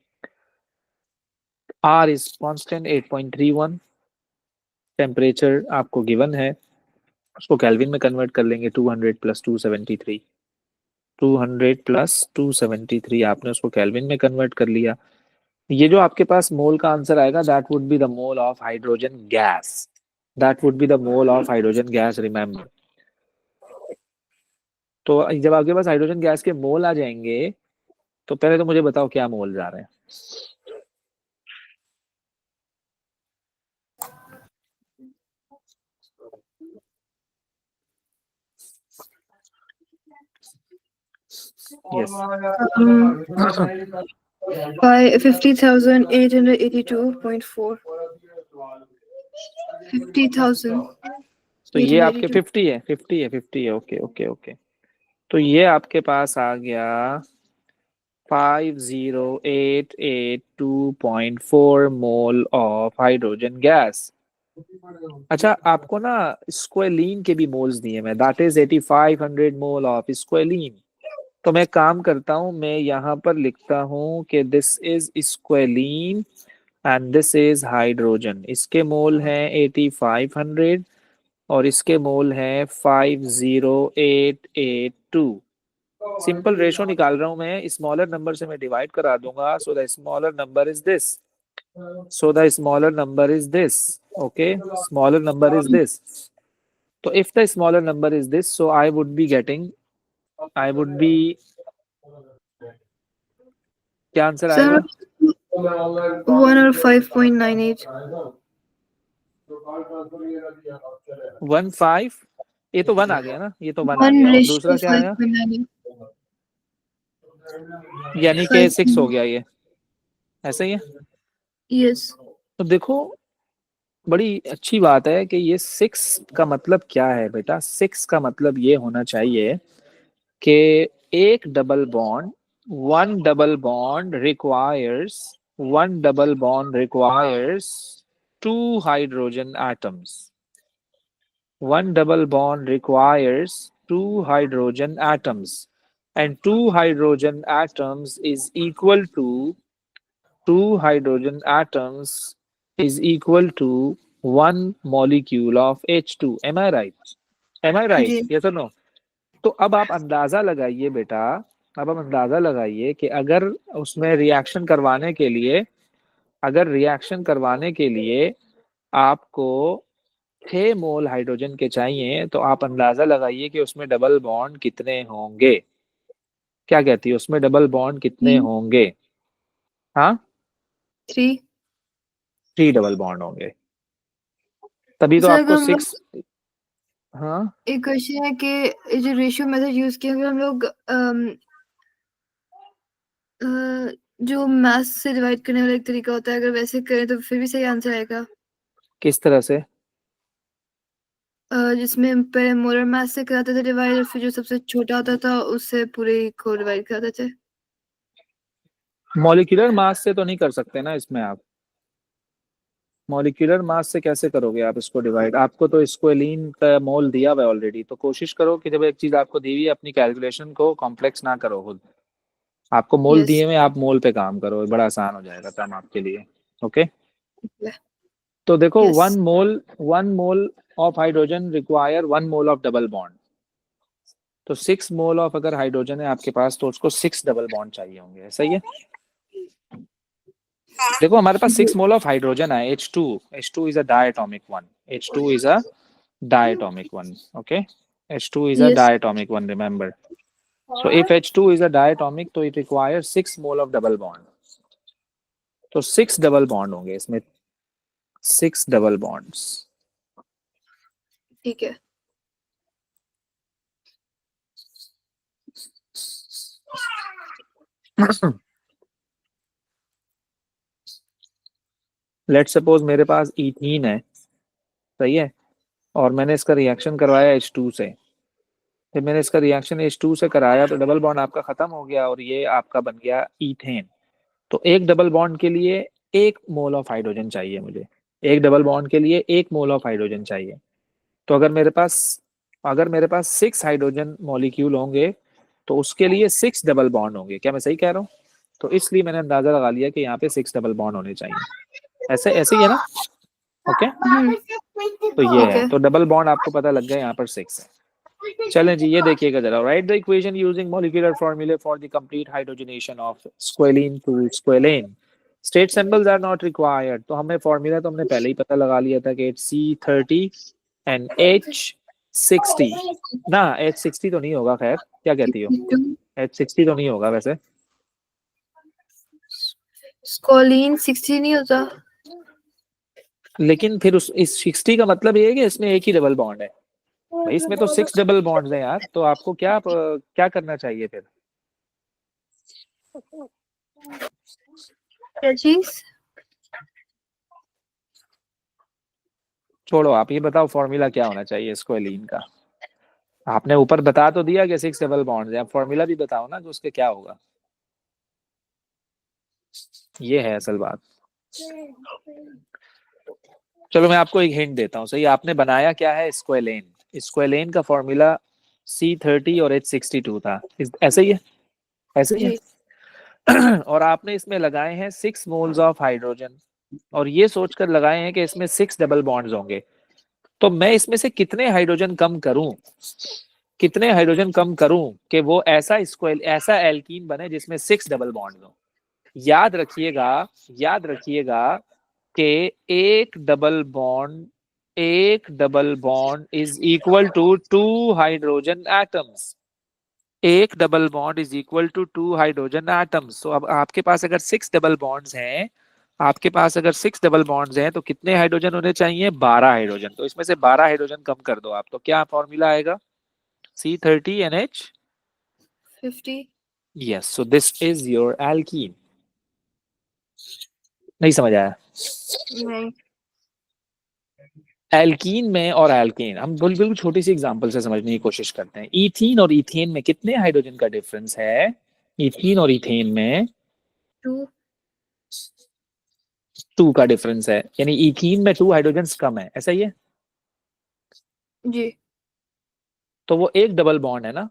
R is constant 8.31। टेम्परेचर आपको गिवन है, उसको केल्विन में कन्वर्ट कर लेंगे, 200 प्लस 273। 200 प्लस 273 आपने उसको केल्विन में कन्वर्ट कर लिया। ये जो आपके पास मोल का आंसर आएगा that would be the mole of hydrogen gas, that would be the mole of hydrogen gas, remember. तो जब आपके पास हाइड्रोजन गैस के मोल आ जाएंगे तो पहले तो मुझे बताओ क्या मोल जा रहे हैं। Yes. By 50,882.4. 50,000. तो ये आपके 50 है, 50 है, 50 है। Okay okay okay. तो ये आपके पास आ गया 50,882.4 मोल ऑफ हाइड्रोजन गैस। अच्छा, आपको ना स्क्वेलिन के भी मोल्स दिए मैं, that is 8500 mole of squalane. तो मैं काम करता हूं, मैं यहाँ पर लिखता हूं कि this is squalane and this is hydrogen. इसके मोल हैं 8500 और इसके मोल हैं 50882। सिंपल रेशो निकाल रहा हूं मैं, स्मॉलर नंबर से मैं डिवाइड करा दूंगा। So the smaller number is this, so the smaller number is this. Okay, smaller number is this. तो if the smaller number is this, so I would be getting, I would be, क्या answer आएगा? 105.98. 15, ये तो 1 आ गया ना, ये तो 1 आ 1 गया, और ratio दूसरा क्या आया, 5.98. यानी कि 6 हो गया ये, ऐसे ही है। यस। तो देखो, बड़ी अच्छी बात है कि ये 6 का मतलब क्या है बेटा। 6 का मतलब ये होना चाहिए कि एक double bond, one double bond requires two hydrogen atoms. One double bond requires two hydrogen atoms, and two hydrogen atoms is equal to one molecule of H2. Am I right? Am I right? जी। Yes or no? तो अब आप अंदाजा लगाइए बेटा, अब आप अंदाजा लगाइए कि अगर उसमें रिएक्शन करवाने के लिए, अगर रिएक्शन करवाने के लिए आपको 6 मोल हाइड्रोजन के चाहिए, तो आप अंदाजा लगाइए कि उसमें डबल बॉन्ड कितने होंगे। क्या कहती है, उसमें डबल बॉन्ड कितने 3। होंगे? हाँ, 3। 3 डबल बॉन्ड होंगे। तभी तो सर अगर आपको हम लोग 6। हाँ, एक क्वेश्चन है कि ये जो रेशियो मेथड यूज किया, अगर हम लोग जो मैथ से डिवाइड करने वाला एक तरीका होता है, अगर वैसे करें तो फिर भी सही आंसर आएगा। किस तरह से? जिसमें पहले मोलर मैथ से कराते थे डिवाइड, और फिर जो सबसे छोटा होता था उससे पूरे को डिवाइड कराते थे। मॉलिक्यूलर मास से तो नहीं कर सकते ना इसमें आप। मॉलिक्यूलर मास से कैसे करोगे आप इसको डिवाइड? आपको तो स्क्वेलिन का मोल दिया हुआ है ऑलरेडी। तो कोशिश करो कि जब एक चीज आपको दी हुई है, अपनी कैलकुलेशन को कॉम्प्लेक्स ना करो खुद। आपको मोल यस। दिए हुए, आप मोल पे काम करो, बड़ा आसान हो जाएगा काम आपके लिए। ओके। तो देखो, yes. One mole of hydrogen require 1 mole of double bond. तो 6 मोल ऑफ अगर हाइड्रोजन है आपके पास, तो उसको 6 डबल बॉन्ड चाहिए होंगे। सही है। देखो, हमारे पास 6 मोल ऑफ हाइड्रोजन है। H2 is a diatomic one. H2 is a diatomic one. Okay. H2 is a yes. Diatomic one, remember. So if H2 is a diatomic, तो it requires 6 mole of double bond। तो 6 double bond होंगे इसमें, 6 double bonds. ठीक है। Let suppose मेरे पास ethene है, सही है, और मैंने इसका रिएक्शन करवाया H2 से। जब मैंने इसका रिएक्शन H2 से कराया तो डबल बॉन्ड आपका खत्म हो गया और ये आपका बन गया ईथेन। तो एक डबल बॉन्ड के लिए 1 मोल ऑफ हाइड्रोजन चाहिए मुझे। एक डबल बॉन्ड के लिए 1 मोल ऑफ हाइड्रोजन चाहिए। तो अगर मेरे पास 6 हाइड्रोजन मॉलिक्यूल होंगे, तो उसके लिए 6 डबल बॉन्ड होंगे। क्या मैं सही कह रहा हूँ? तो इसलिए मैंने अंदाजा लगा लिया कि यहाँ पे 6 डबल बॉन्ड होने चाहिए। ऐसे ऐसे ही है ना? ओके। तो ये ठीक है, है। तो डबल बॉन्ड आपको पता लग गया, यहाँ पर 6 है। चलें जी, ये देखिएगा जरा। Write the equation using molecular formulae for the complete hydrogenation of squalene to squalane. State symbols are not required. तो हमें फॉर्मूला तो हमने पहले ही पता लगा लिया था कि इट्स C30 एंड H60 ना। H60 तो नहीं होगा, खैर क्या कहती हो? H60 तो नहीं होगा वैसे। स्कोलिन 60 नहीं होता? लेकिन फिर उस इस 60 का मतलब ये है कि इसमें एक ही डबल बॉन्ड है। भाई इसमें तो 6 डबल बॉन्ड्स हैं यार। तो आपको क्या करना चाहिए फिर? क्या चीज? छोड़ो, आप ये बताओ फॉर्मूला क्या होना चाहिए स्क्वेलिन का। आपने ऊपर बता तो दिया कि 6 डबल बॉन्ड्स है, आप फॉर्मूला भी बताओ ना कि उसके क्या होगा। ये है असल बात। चलो मैं आपको एक हिंट देता हूँ। सही, आपने बनाया क्या है? स्क्वेलेन। स्क्वेलेन का फॉर्मूला C30 और H62 था। ऐसे ही है, ऐसे ही जी। है। और आपने इसमें लगाए हैं 6 मोल्स ऑफ हाइड्रोजन, और ये सोचकर लगाए हैं कि इसमें 6 डबल बॉन्ड्स होंगे। तो मैं इसमें से कितने हाइड्रोजन कम करूं कि वो ऐसा एल्कीन बने जिसमें 6 डबल बॉन्ड्स हो। याद रखिएगा, याद रखिएगा कि एक डबल बॉन्ड एक double bond is equal to 2 hydrogen atoms. एक double bond is equal to 2 hydrogen atoms. तो अब आपके पास अगर 6 डबल बॉन्ड्स हैं, तो कितने हाइड्रोजन होने चाहिए? 12 हाइड्रोजन। तो इसमें से 12 हाइड्रोजन कम कर दो आप, तो क्या फॉर्मूला आएगा? C30NH। 50। Yes, so this is your alkene. नहीं समझ आया? नहीं। एल्कीन में और एल्केन, हम बिल्कुल छोटी सी एग्जांपल से समझने की कोशिश करते हैं। इथीन और इथेन में कितने हाइड्रोजन का डिफरेंस है? इथीन और इथेन में 2। 2 का डिफरेंस है, यानी इथीन में 2 हाइड्रोजन कम है, ऐसा ही है। जी। तो वो एक डबल बॉन्ड है ना,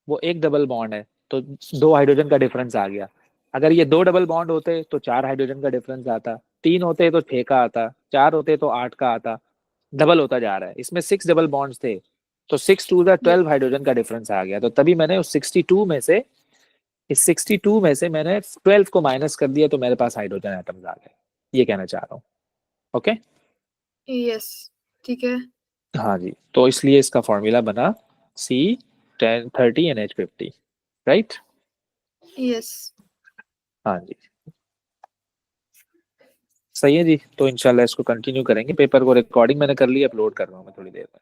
वो एक डबल बॉन्ड है, तो 2 हाइड्रोजन का डिफरेंस आ गया। अगर ये 2 डबल बॉन्ड होते तो 4 हाइड्रोजन का डिफरेंस आता, 3 होते तो 6 का आता, 4 होते तो 8 का आता। डबल होता जा रहा है। इसमें 6 डबल बॉन्ड्स थे, तो 6 टू द जी। 12 हाइड्रोजन का डिफरेंस आ गया। तो तभी मैंने उस 62 में से, इस 62 में से मैंने 12 को माइनस कर दिया, तो मेरे पास हाइड्रोजन एटम्स आ गए। ये कहना चाह रहा हूँ। ओके। यस। ठीक है। हाँ जी, तो इसलिए इसका फॉर्मूला बना C1030NH50, राइट। यस। हाँ जी, सही है जी। तो इंशाल्लाह इसको कंटिन्यू करेंगे। पेपर को रिकॉर्डिंग मैंने कर ली, अपलोड कर रहा हूँ मैं थोड़ी देर में।